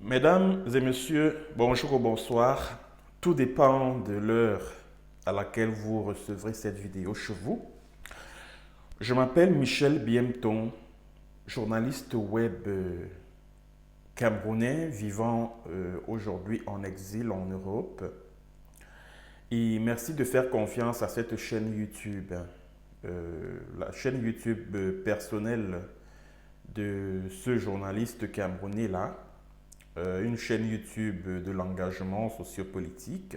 Mesdames et messieurs, bonjour ou bonsoir. Tout dépend de l'heure à laquelle vous recevrez cette vidéo chez vous. Je m'appelle Michel Biemton, journaliste web camerounais vivant aujourd'hui en exil en Europe. Et merci de faire confiance à cette chaîne YouTube, la chaîne YouTube personnelle de ce journaliste camerounais-là. Une chaîne YouTube de l'engagement sociopolitique.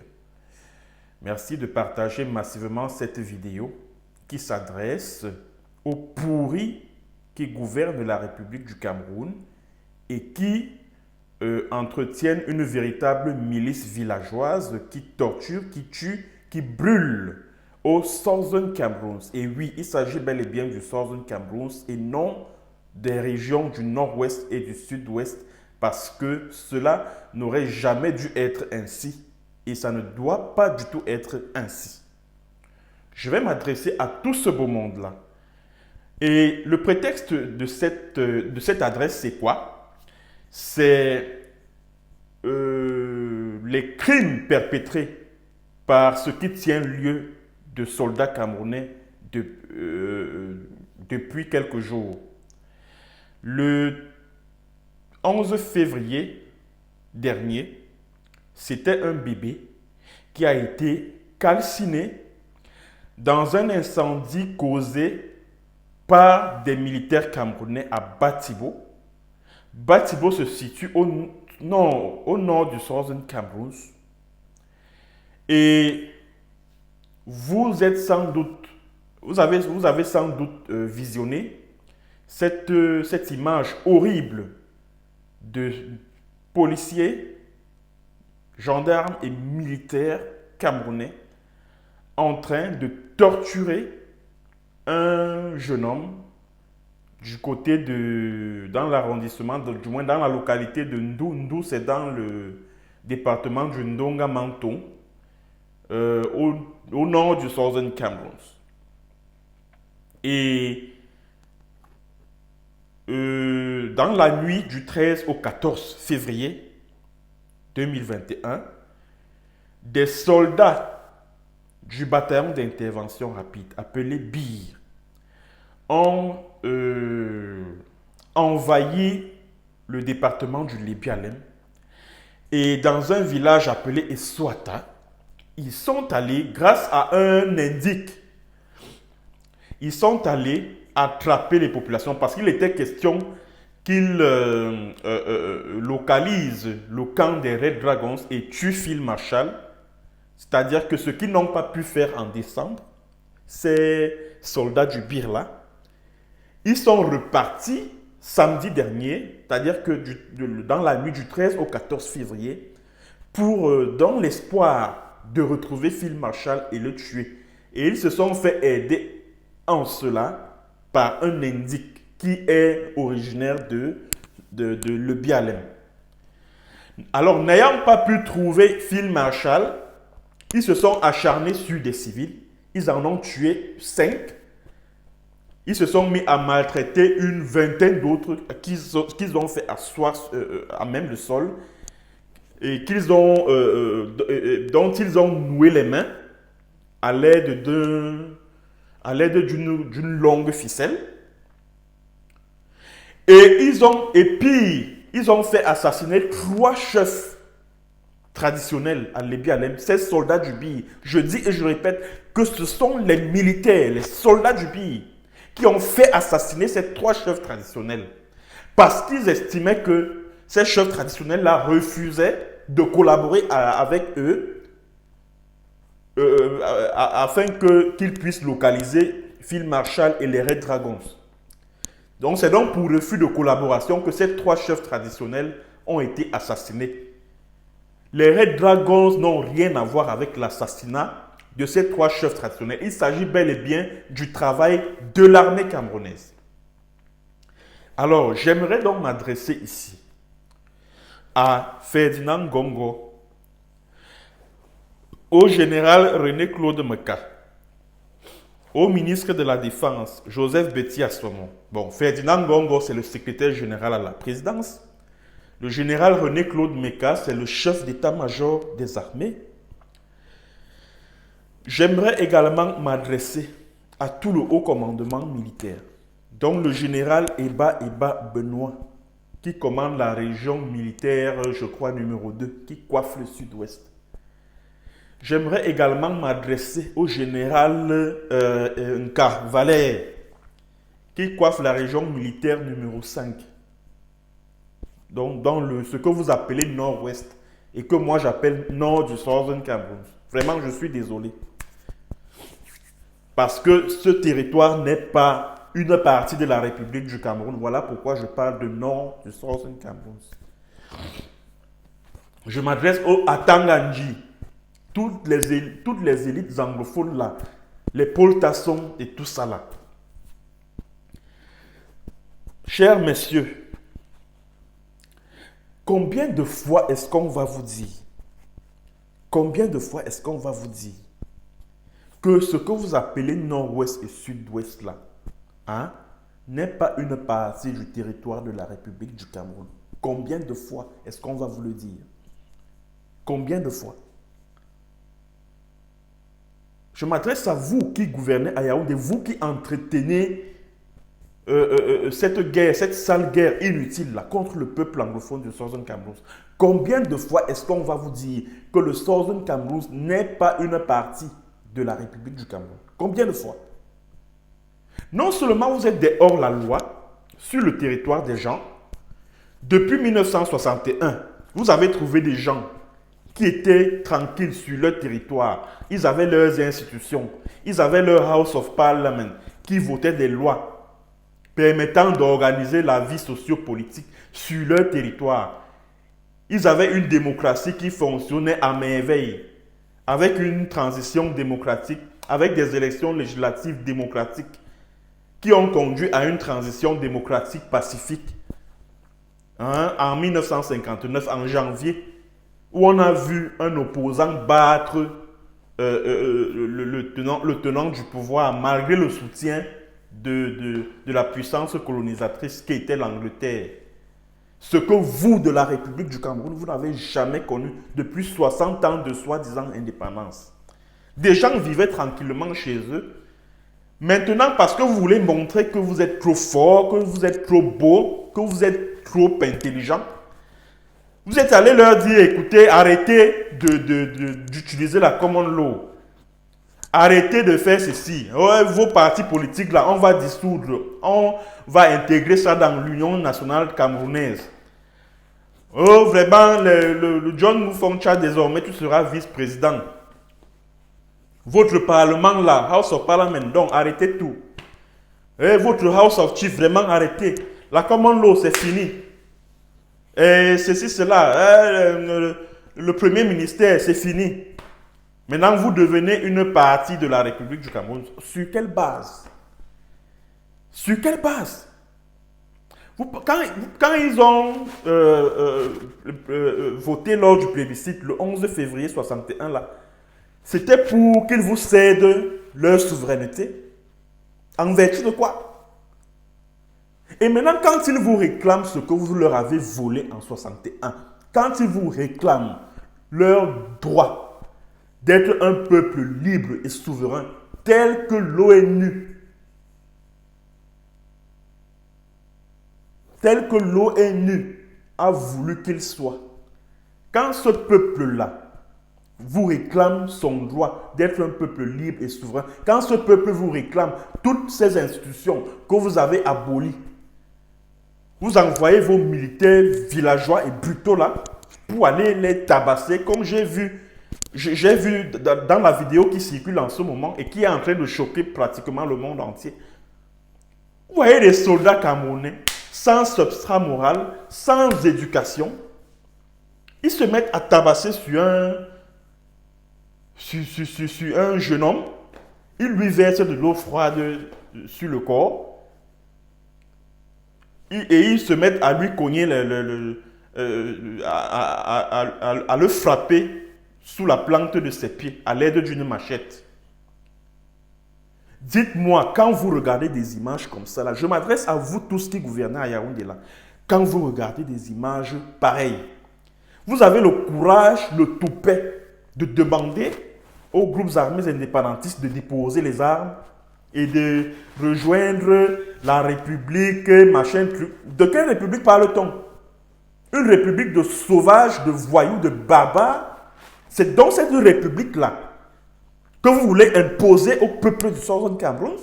Merci de partager massivement cette vidéo qui s'adresse aux pourris qui gouvernent la République du Cameroun et qui entretiennent une véritable milice villageoise qui torture, qui tue, qui brûle au Southern Cameroun. Et oui, il s'agit bel et bien du Southern Cameroun et non des régions du nord-ouest et du sud-ouest, parce que cela n'aurait jamais dû être ainsi et ça ne doit pas du tout être ainsi. Je vais m'adresser à tout ce beau monde-là. Et le prétexte de cette adresse, c'est quoi? C'est les crimes perpétrés par ce qui tient lieu de soldats camerounais depuis quelques jours. Le 11 février dernier, c'était un bébé qui a été calciné dans un incendie causé par des militaires camerounais à Batibo. Batibo se situe au nord du Southern Cameroun. Et vous avez sans doute visionné cette image horrible de policiers, gendarmes et militaires camerounais en train de torturer un jeune homme du côté dans l'arrondissement, du moins dans la localité de Ndou. Ndou, c'est dans le département du Ndonga-Manton, au nord du Southern Cameroun. Et dans la nuit du 13 au 14 février 2021, des soldats du bataillon d'intervention rapide, appelé BIR, ont envahi le département du Lébialem et dans un village appelé Eswata, ils sont allés, grâce à un indique, ils sont allés attraper les populations parce qu'il était question qu'ils localisent le camp des Red Dragons et tuent Phil Marshall. C'est-à-dire que ce qu'ils n'ont pas pu faire en décembre, ces soldats du BIR-là, ils sont repartis samedi dernier, c'est-à-dire que dans la nuit du 13 au 14 février, dans l'espoir de retrouver Phil Marshall et le tuer. Et ils se sont fait aider en cela par un indique qui est originaire de Lébialem. Alors, n'ayant pas pu trouver Phil Marshall, ils se sont acharnés sur des civils. Ils en ont tué 5. Ils se sont mis à maltraiter une vingtaine d'autres qu'ils ont fait asseoir à même le sol et dont ils ont noué les mains à l'aide d'une longue ficelle. Et puis, ils ont fait assassiner 3 chefs traditionnels à Lébialem, ces soldats du BIR. Je dis et je répète que ce sont les militaires, les soldats du BIR qui ont fait assassiner ces 3 chefs traditionnels parce qu'ils estimaient que ces chefs traditionnels-là refusaient de collaborer avec eux afin qu'ils puissent localiser Phil Marshall et les Red Dragons. Donc c'est donc pour refus de collaboration que ces 3 chefs traditionnels ont été assassinés. Les Red Dragons n'ont rien à voir avec l'assassinat de ces 3 chefs traditionnels. Il s'agit bel et bien du travail de l'armée camerounaise. Alors, j'aimerais donc m'adresser ici à Ferdinand Gongo, au général René-Claude Meka, au ministre de la Défense, Joseph Betty Assomo. Bon, Ferdinand Gongo, c'est le secrétaire général à la présidence. Le général René-Claude Meka, c'est le chef d'état-major des armées. J'aimerais également m'adresser à tout le haut commandement militaire, dont le général Eba Benoît, qui commande la région militaire, je crois, numéro 2, qui coiffe le sud-ouest. J'aimerais également m'adresser au général Nka Valère, qui coiffe la région militaire numéro 5. Donc, dans ce que vous appelez nord-ouest, et que moi j'appelle nord du Southern Cameroun. Vraiment, je suis désolé. Parce que ce territoire n'est pas une partie de la République du Cameroun. Voilà pourquoi je parle de nord du Southern Cameroun. Je m'adresse au Atanganji. Toutes les élites anglophones là, les Paul Tasson et tout ça là. Chers messieurs, combien de fois est-ce qu'on va vous dire, combien de fois est-ce qu'on va vous dire que ce que vous appelez nord-ouest et sud-ouest là, hein, n'est pas une partie du territoire de la République du Cameroun? Combien de fois est-ce qu'on va vous le dire? Combien de fois? Je m'adresse à vous qui gouvernez à Yaoundé, vous qui entretenez cette guerre, cette sale guerre inutile là, contre le peuple anglophone du Southern Cameroun. Combien de fois est-ce qu'on va vous dire que le Southern Cameroun n'est pas une partie de la République du Cameroun? Combien de fois? Non seulement vous êtes des hors-la-loi sur le territoire des gens, depuis 1961, vous avez trouvé des gens qui étaient tranquilles sur leur territoire. Ils avaient leurs institutions, ils avaient leur House of Parliament qui votaient des lois permettant d'organiser la vie socio-politique sur leur territoire. Ils avaient une démocratie qui fonctionnait à merveille, avec une transition démocratique, avec des élections législatives démocratiques qui ont conduit à une transition démocratique pacifique. En 1959, en janvier, où on a vu un opposant battre le tenant du pouvoir malgré le soutien de la puissance colonisatrice qui était l'Angleterre. Ce que vous, de la République du Cameroun, vous n'avez jamais connu depuis 60 ans de soi-disant indépendance. Des gens vivaient tranquillement chez eux. Maintenant, parce que vous voulez montrer que vous êtes trop fort, que vous êtes trop beau, que vous êtes trop intelligent, vous êtes allé leur dire, écoutez, arrêtez d'utiliser la common law. Arrêtez de faire ceci. Ouais, vos partis politiques, là, on va dissoudre. On va intégrer ça dans l'Union nationale camerounaise. Oh, vraiment, le John Moufoncha, désormais, tu seras vice-président. Votre parlement, là, House of Parliament, donc arrêtez tout. Et votre House of Chiefs, vraiment arrêtez. La common law, c'est fini. Et ceci, cela. Le premier ministère, c'est fini. Maintenant, vous devenez une partie de la République du Cameroun. Sur quelle base? Sur quelle base? Quand ils ont voté lors du plébiscite le 11 février 61, là, c'était pour qu'ils vous cèdent leur souveraineté. En vertu de quoi? Et maintenant, quand ils vous réclament ce que vous leur avez volé en 61, quand ils vous réclament leur droit d'être un peuple libre et souverain, tel que l'ONU, a voulu qu'il soit. Quand ce peuple-là vous réclame son droit d'être un peuple libre et souverain, quand ce peuple vous réclame toutes ces institutions que vous avez abolies, vous envoyez vos militaires villageois et brutaux là pour aller les tabasser, comme j'ai vu dans la vidéo qui circule en ce moment et qui est en train de choquer pratiquement le monde entier. Vous voyez les soldats camerounais sans substrat moral, sans éducation. Ils se mettent à tabasser sur un jeune homme. Ils lui versent de l'eau froide sur le corps. Et ils se mettent à lui cogner, à le frapper sous la plante de ses pieds à l'aide d'une machette. Dites-moi, quand vous regardez des images comme ça, là, je m'adresse à vous tous qui gouvernez à Yaoundé là. quand vous regardez des images pareilles. Vous avez le courage, le toupet de demander aux groupes armés indépendantistes de déposer les armes et de rejoindre la République, machin truc. De quelle République parle-t-on? Une République de sauvages, de voyous, de barbares. C'est dans cette République-là que vous voulez imposer au peuple du Southern Cameroun.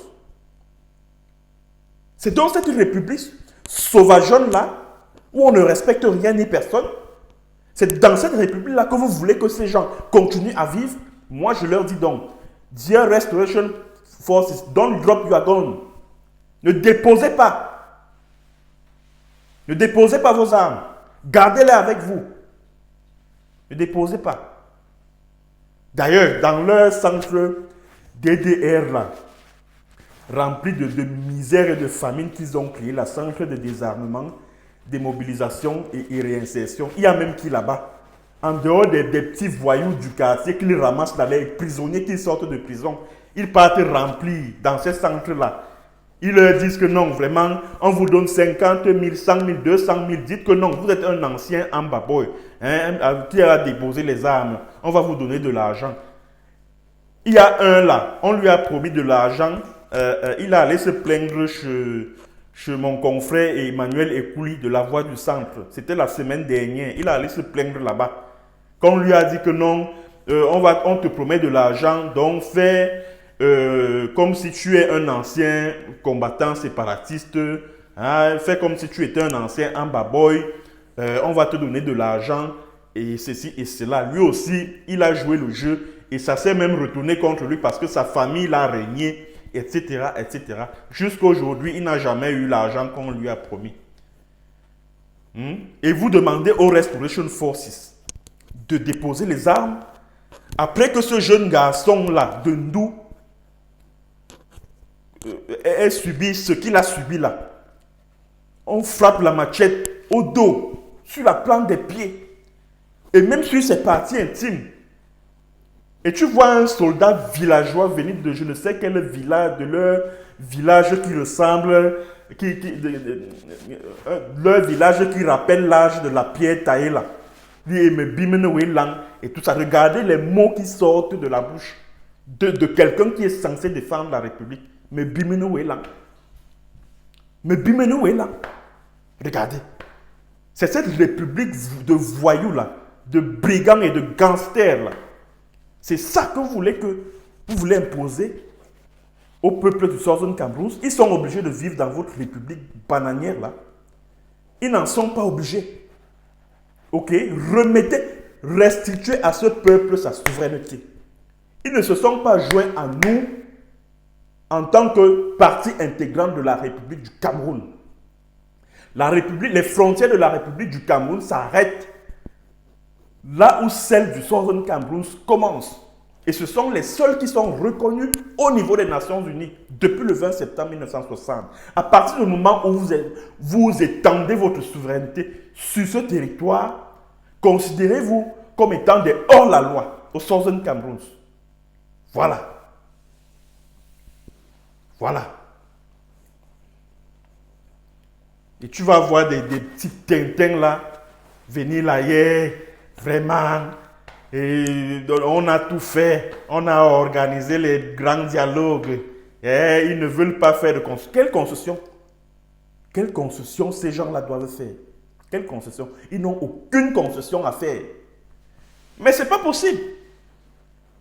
C'est dans cette République sauvageonne-là, où on ne respecte rien ni personne. C'est dans cette République-là que vous voulez que ces gens continuent à vivre. Moi, je leur dis donc, Dear Restoration Forces, don't drop your gun. Ne déposez pas. Ne déposez pas vos armes. Gardez-les avec vous. Ne déposez pas. D'ailleurs, dans leur centre DDR, là, rempli de misère et de famine qu'ils ont créé, le centre de désarmement, démobilisation et réinsertion, il y a même qui là-bas, en dehors des petits voyous du quartier qu'ils ramassent là, les prisonniers qui sortent de prison, ils partent remplis dans ces centres-là. Ils leur disent que non, vraiment, on vous donne 50 000, 100 000, 200 000. Dites que non, vous êtes un ancien Ambaboy qui a déposé les armes. On va vous donner de l'argent. Il y a un là, on lui a promis de l'argent. Il est allé se plaindre chez mon confrère Emmanuel Ekouli de la Voix du Centre. C'était la semaine dernière. Il est allé se plaindre là-bas. Quand on lui a dit que non, on te promet de l'argent, donc fais comme si tu es un ancien combattant séparatiste, hein, fais comme si tu étais un ancien Ambaboy, on va te donner de l'argent et ceci et cela. Lui aussi, il a joué le jeu et ça s'est même retourné contre lui parce que sa famille l'a régné, etc., etc. Jusqu'à aujourd'hui, il n'a jamais eu l'argent qu'on lui a promis. Et vous demandez aux Restoration Forces de déposer les armes après que ce jeune garçon-là, de Ndou, ait subi ce qu'il a subi là. On frappe la machette au dos, sur la plante des pieds, et même sur ses parties intimes. Et tu vois un soldat villageois venir de je ne sais quel village, de leur village qui ressemble, leur village qui rappelle l'âge de la pierre taillée là. Et tout ça. Regardez les mots qui sortent de la bouche de quelqu'un qui est censé défendre la République. Mais Bimeno est là. Mais Bimeno est là. Regardez. C'est cette République de voyous là, de brigands et de gangsters là. C'est ça que vous voulez imposer au peuple du Southern Cameroun. Ils sont obligés de vivre dans votre République bananière là. Ils n'en sont pas obligés. Ok? Restituez à ce peuple sa souveraineté. Ils ne se sont pas joints à nous en tant que partie intégrante de la République du Cameroun. Les frontières de la République du Cameroun s'arrêtent là où celles du Southern Cameroun commencent. Et ce sont les seuls qui sont reconnus au niveau des Nations Unies depuis le 20 septembre 1960. À partir du moment où vous étendez votre souveraineté sur ce territoire, considérez-vous comme étant des hors-la-loi au Southern Cameroun. Voilà. Voilà. Et tu vas voir des petits tintins là, venir là, yeah, vraiment. Et on a tout fait. On a organisé les grands dialogues. Et ils ne veulent pas faire de concession. Quelle concession? Quelle concession ces gens-là doivent faire? Quelle concession? Ils n'ont aucune concession à faire. Mais ce n'est pas possible.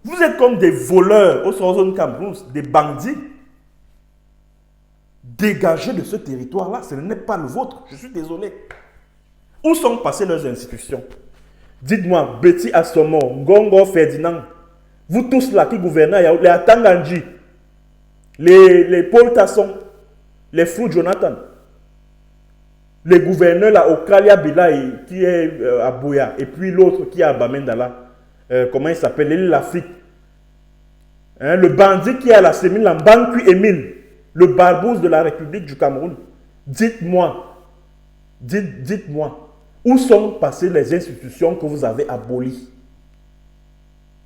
Vous êtes comme des voleurs au Southern Cameroun, des bandits. Dégagez de ce territoire-là, ce n'est pas le vôtre. Je suis désolé. Où sont passées leurs institutions? Dites-moi, Betty Assomo, Ngongo Ferdinand, vous tous là qui gouvernez, les Atangandji, les Paul Tasson, les Fou Jonathan, les gouverneurs là, Okalia Bilay, qui est à Bouya, et puis l'autre qui est à Bamendala, comment il s'appelle, l'Afrique. Le bandit qui est à la Sémine, Lambankui Émile, le barbouze de la République du Cameroun. Dites-moi, dites-moi, où sont passées les institutions que vous avez abolies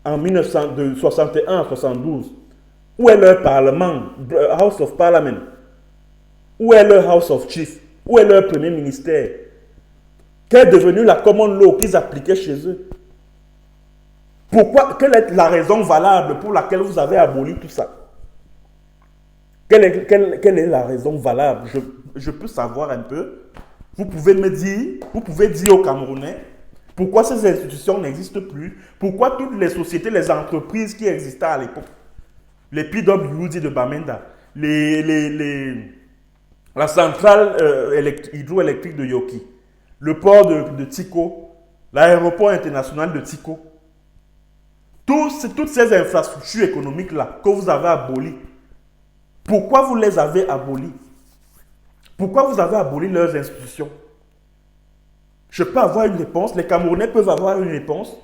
en 1961 à 72? Où est leur parlement, House of Parliament? Où est leur House of Chiefs? Où est leur premier ministère? Quelle est devenue la common law qu'ils appliquaient chez eux? Pourquoi? Quelle est la raison valable pour laquelle vous avez aboli tout ça? Quelle est la raison valable? Je peux savoir un peu. Vous pouvez me dire, vous pouvez dire aux Camerounais, pourquoi ces institutions n'existent plus? Pourquoi toutes les sociétés, les entreprises qui existaient à l'époque, les PWD de Bamenda, la centrale hydroélectrique de Yoki, le port de Tiko, l'aéroport international de Tiko, toutes ces infrastructures économiques-là que vous avez abolies, pourquoi vous les avez abolies? Pourquoi vous avez aboli leurs institutions? Je peux avoir une réponse, les Camerounais peuvent avoir une réponse.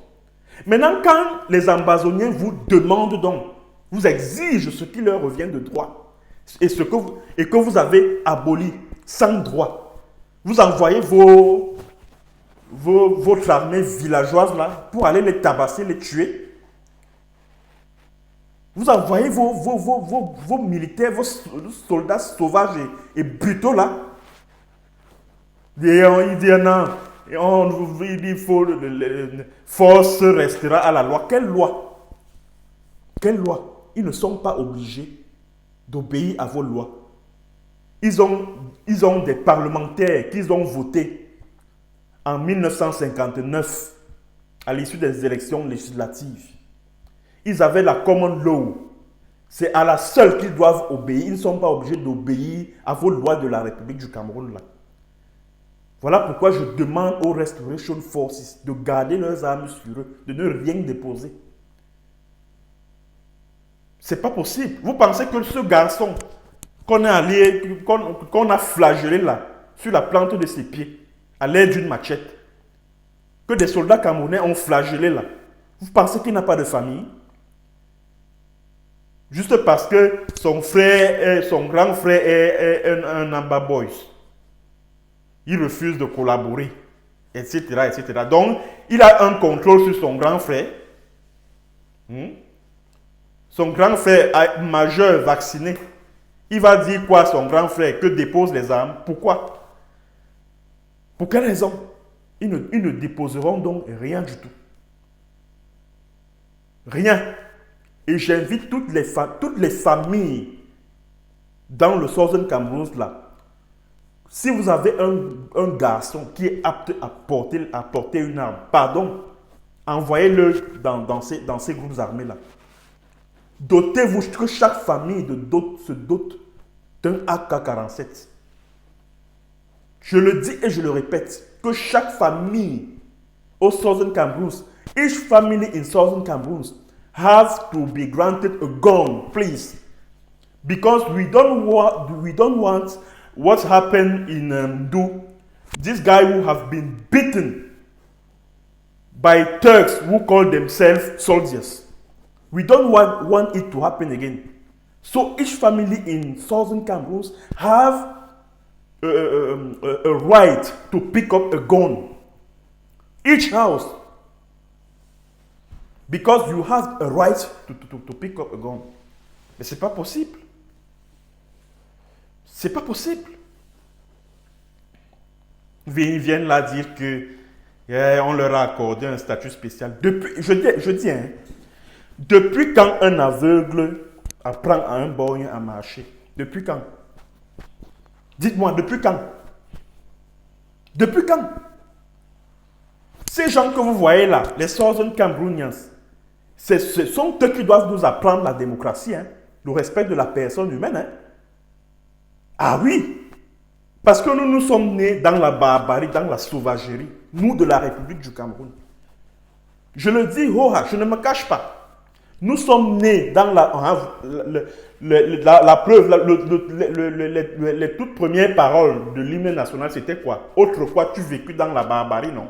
Maintenant, quand les ambassoniens vous demandent donc, vous exigent ce qui leur revient de droit, et que vous avez aboli sans droit, vous envoyez votre armée villageoise là pour aller les tabasser, les tuer. Vous envoyez vos militaires, vos soldats sauvages et brutaux là. Et il dit non, il faut, force restera à la loi. Quelle loi? Quelle loi? Ils ne sont pas obligés d'obéir à vos lois. Ils ont des parlementaires qu'ils ont votés en 1959 à l'issue des élections législatives. Ils avaient la common law. C'est à la seule qu'ils doivent obéir. Ils ne sont pas obligés d'obéir à vos lois de la République du Cameroun là. Voilà pourquoi je demande aux Restoration Forces de garder leurs armes sur eux, de ne rien déposer. C'est pas possible. Vous pensez que ce garçon qu'on a flagellé là, sur la plante de ses pieds, à l'aide d'une machette, que des soldats camerounais ont flagellé là, vous pensez qu'il n'a pas de famille? Juste parce que son grand frère est un Amba Boys. Il refuse de collaborer, etc., etc. Donc, il a un contrôle sur son grand frère. Son grand frère majeur vacciné. Il va dire quoi à son grand frère? Que dépose les armes. Pourquoi? Pour quelle raison? Ils ne déposeront donc rien du tout. Rien. Et j'invite toutes les familles dans le Southern Cameroun là. Si vous avez un garçon qui est apte à porter une arme, pardon, envoyez-le dans ces groupes armés là. Dotez-vous que chaque famille se dote d'un AK-47. Je le dis et je le répète, que chaque famille au Southern Cameroun, each family in Southern Cameroun have to be granted a gun, please. Because we don't want what happened in Mdu. This guy who have been beaten by Turks who call themselves soldiers. We don't want it to happen again. So each family in Southern Cameroon have a right to pick up a gun. Each house. Because you have a right to pick up a gun. Mais c'est pas possible. C'est pas possible. Ils viennent là dire que on leur a accordé un statut spécial. Je dis, hein, depuis quand un aveugle apprend à un borgne à marcher? Depuis quand? Dites-moi, depuis quand? Depuis quand? Ces gens que vous voyez là, les Southern Cameroonians, ce sont eux qui doivent nous apprendre la démocratie, hein, le respect de la personne humaine. Hein. Ah oui, parce que nous sommes nés dans la barbarie, dans la sauvagerie, nous de la République du Cameroun. Je le dis, je ne me cache pas. Nous sommes nés dans la preuve, les toutes premières paroles de l'hymne national, c'était quoi? Autrefois, tu vécu dans la barbarie, non?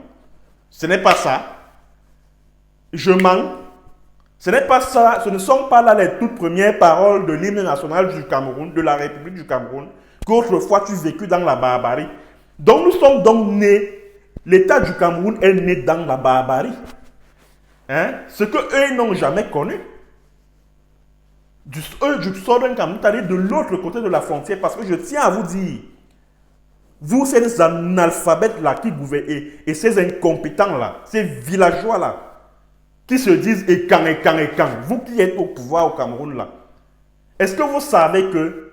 Ce n'est pas ça. Je mens. Ce n'est pas ça. Ce ne sont pas là les toutes premières paroles de l'hymne national du Cameroun, de la République du Cameroun, qu'autrefois, tu vécu dans la barbarie. Donc, nous sommes donc nés. L'État du Cameroun est né dans la barbarie. Hein? Ce qu'eux n'ont jamais connu. Du Southern Cameroun, c'est-à-dire de l'autre côté de la frontière, parce que je tiens à vous dire, Vous, ces analphabètes-là qui gouvernent et ces incompétents-là, ces villageois-là, qui se disent et quand, vous qui êtes au pouvoir au Cameroun là, est-ce que vous savez que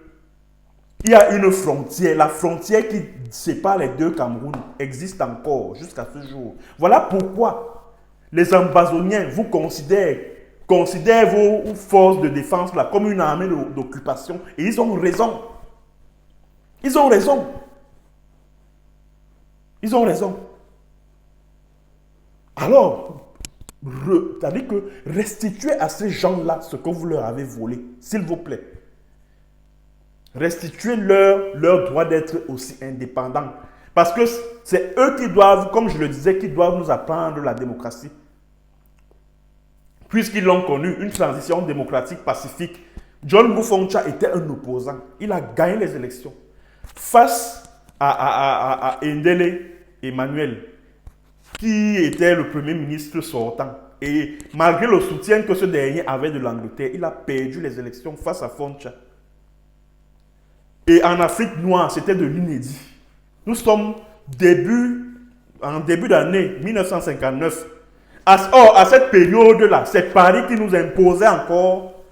il y a une frontière, la frontière qui sépare les deux Cameroun existe encore jusqu'à ce jour. Voilà pourquoi les Ambazoniens vous considèrent vos forces de défense là comme une armée d'occupation et ils ont raison. Ils ont raison. Ils ont raison. Alors, c'est-à-dire que restituez à ces gens-là ce que vous leur avez volé, s'il vous plaît. Restituez-leur leur droit d'être aussi indépendants. Parce que c'est eux qui doivent, comme je le disais, qui doivent nous apprendre la démocratie. Puisqu'ils l'ont connu, une transition démocratique pacifique. John Boufoncha était un opposant. Il a gagné les élections. Face à Ndele Emmanuel, qui était le premier ministre sortant. Et malgré le soutien que ce dernier avait de l'Angleterre, il a perdu les élections face à Foncha. Et en Afrique noire, c'était de l'inédit. Nous sommes en début d'année 1959. À cette période-là, c'est Paris qui nous imposait encore,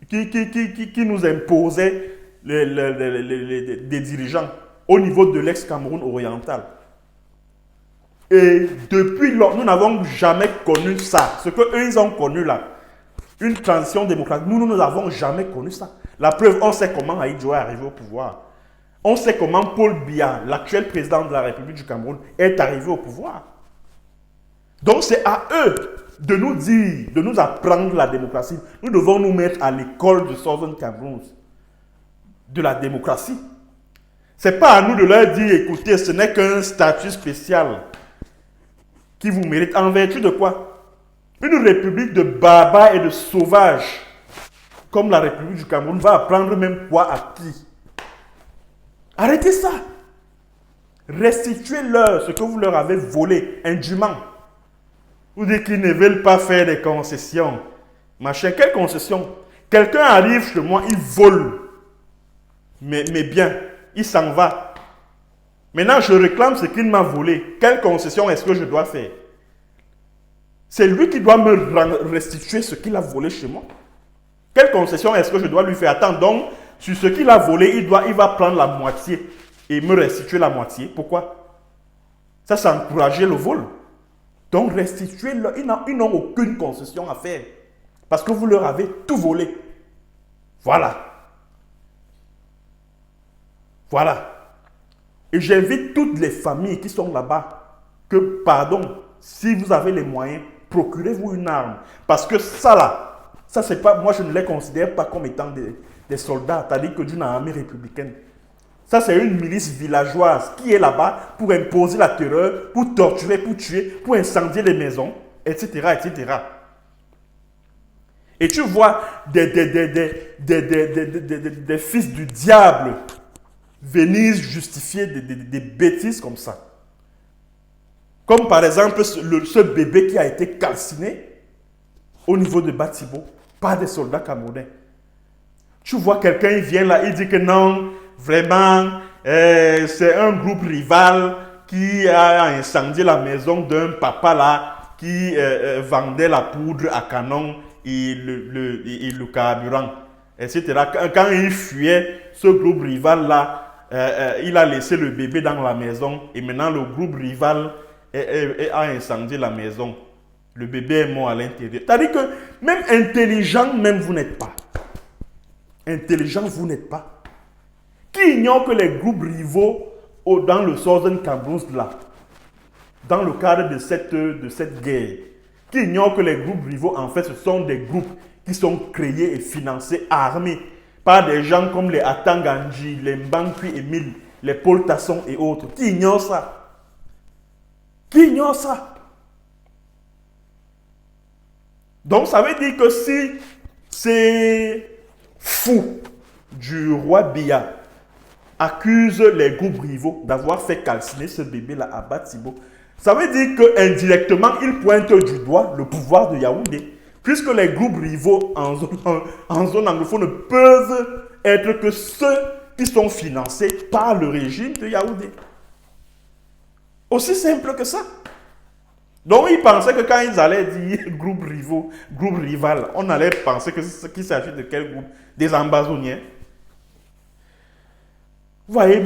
qui nous imposait des dirigeants au niveau de l'ex-Cameroun oriental. Et depuis lors, nous n'avons jamais connu ça. Ce qu'eux, ils ont connu là, une transition démocratique, nous n'avons jamais connu ça. La preuve, on sait comment Aïdjo est arrivé au pouvoir. On sait comment Paul Biya, l'actuel président de la République du Cameroun, est arrivé au pouvoir. Donc c'est à eux de nous dire, de nous apprendre la démocratie. Nous devons nous mettre à l'école de Southern Cameroun de la démocratie. Ce n'est pas à nous de leur dire, écoutez, ce n'est qu'un statut spécial qui vous mérite. En vertu de quoi? Une république de barbares et de sauvages, comme la République du Cameroun, va apprendre même quoi à qui? Arrêtez ça. Restituez-leur ce que vous leur avez volé indûment. Vous dites qu'ils ne veulent pas faire des concessions. Machin, quelle concession? Quelqu'un arrive chez moi, il vole. Mais bien, il s'en va. Maintenant, je réclame ce qu'il m'a volé. Quelle concession est-ce que je dois faire? C'est lui qui doit me restituer ce qu'il a volé chez moi. Quelle concession est-ce que je dois lui faire? Attends, donc, sur ce qu'il a volé, il va prendre la moitié et me restituer la moitié. Pourquoi? Ça, c'est encourager le vol. Donc, restituez-leur. Ils n'ont aucune concession à faire. Parce que vous leur avez tout volé. Voilà. Voilà. Et j'invite toutes les familles qui sont là-bas que, pardon, si vous avez les moyens, procurez-vous une arme. Parce que ça là, ça c'est pas, moi je ne les considère pas comme étant des soldats, c'est-à-dire que d'une armée républicaine. Ça c'est une milice villageoise qui est là-bas pour imposer la terreur, pour torturer, pour tuer, pour incendier les maisons, etc. etc. Et tu vois des fils du diable venir justifier des bêtises comme ça. Comme par exemple ce bébé qui a été calciné au niveau de Batibo par des soldats camerounais. Tu vois quelqu'un, il vient là, il dit que non, vraiment, c'est un groupe rival qui a incendié la maison d'un papa là qui vendait la poudre à canon et le carburant, etc. Quand il fuyait, ce groupe rival là, il a laissé le bébé dans la maison et maintenant le groupe rival a incendié la maison. Le bébé est mort à l'intérieur. C'est-à-dire que même intelligent, même vous n'êtes pas. Intelligent, vous n'êtes pas. Qui ignore que les groupes rivaux dans le Southern Cameroun là, dans le cadre de cette guerre, qui ignore que les groupes rivaux, en fait, ce sont des groupes qui sont créés et financés, armés par des gens comme les Atanganji, les Mbankwi Emile, les Paul Tasson et autres. Qui ignore ça? Qui ignore ça? Donc, ça veut dire que si ces fous du roi Biya accusent les groupes rivaux d'avoir fait calciner ce bébé-là à Batibo, ça veut dire qu'indirectement, ils pointent du doigt le pouvoir de Yaoundé. Puisque les groupes rivaux en zone anglophone ne peuvent être que ceux qui sont financés par le régime de Yaoundé. Aussi simple que ça. Donc, ils pensaient que quand ils allaient dire groupe rivaux, groupe rival, on allait penser qu'il s'agit de quel groupe? Des ambazoniens. Vous voyez,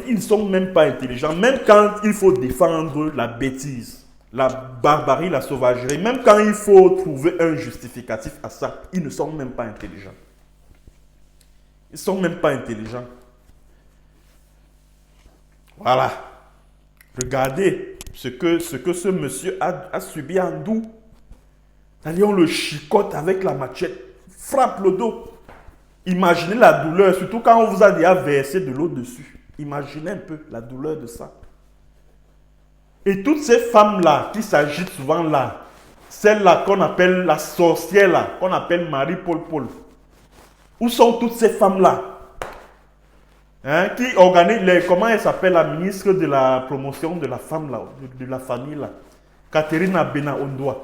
ils ne sont même pas intelligents. Même quand il faut défendre la bêtise, la barbarie, la sauvagerie, même quand il faut trouver un justificatif à ça, ils ne sont même pas intelligents. Ils ne sont même pas intelligents. Voilà. Regardez ce que ce monsieur a subi en Dou. On le chicote avec la machette, frappe le dos. Imaginez la douleur, surtout quand on vous a déjà versé de l'eau dessus. Imaginez un peu la douleur de ça. Et toutes ces femmes-là qui s'agitent souvent là, celle-là qu'on appelle la sorcière là, qu'on appelle Marie-Paul. Où sont toutes ces femmes-là? Qui organise, comment elle s'appelle, la ministre de la promotion de la femme là, de la famille là, Catherine Abena Ondoa.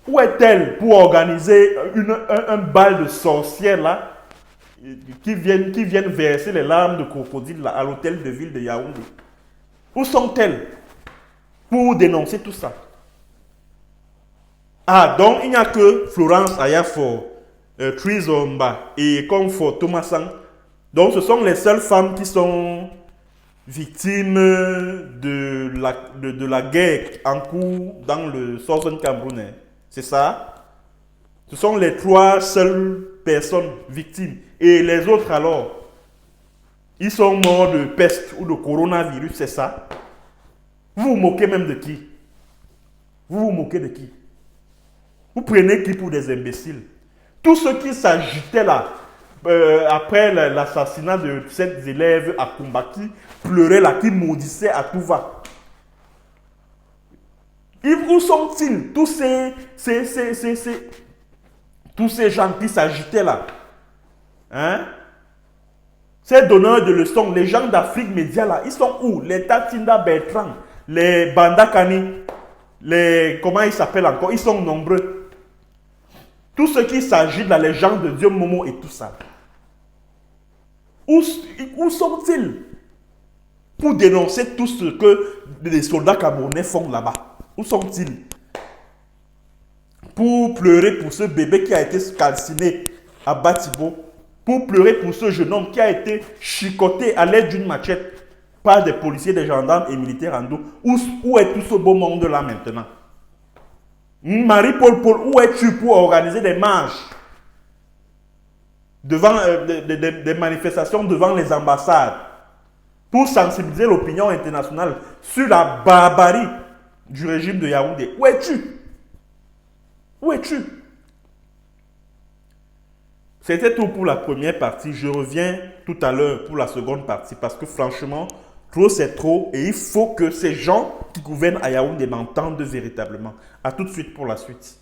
Où est-elle pour organiser un bal de sorcières là, qui viennent verser les larmes de crocodile là, à l'hôtel de ville de Yaoundé? Où sont-elles pour dénoncer tout ça? Ah, donc il n'y a que Florence Ayafor, Trizomba et Comfort Thomasan. Donc ce sont les seules femmes qui sont victimes de la guerre en cours dans le Southern Cameroun. C'est ça? Ce sont les 3 seules personnes victimes. Et les autres alors, ils sont morts de peste ou de coronavirus, c'est ça? Vous vous moquez même de qui? Vous vous moquez de qui? Vous prenez qui pour des imbéciles? Tous ceux qui s'agitaient là, après l'assassinat de cette élève à Kumbaki, pleuraient là, qui maudissaient à tout va. Où sont-ils? Tous ces gens qui s'agitaient là. Ces donneurs de leçons, les gens d'Afrique Média là, ils sont où? Les Tatinda Bertrand, les Bandakani, comment ils s'appellent encore? Ils sont nombreux. Tous ceux qui s'agitent là, les gens de Dieu Momo et tout ça. Où sont-ils pour dénoncer tout ce que les soldats camerounais font là-bas? Où sont-ils pour pleurer pour ce bébé qui a été calciné à Batibo? Pour pleurer pour ce jeune homme qui a été chicoté à l'aide d'une machette par des policiers, des gendarmes et militaires en dos? Où est tout ce beau monde là maintenant? Marie-Paul, où es-tu pour organiser des marches devant des manifestations devant les ambassades pour sensibiliser l'opinion internationale sur la barbarie du régime de Yaoundé? Où es-tu? Où es-tu? C'était tout pour la première partie. Je reviens tout à l'heure pour la seconde partie parce que franchement, trop c'est trop et il faut que ces gens qui gouvernent à Yaoundé m'entendent véritablement. A tout de suite pour la suite.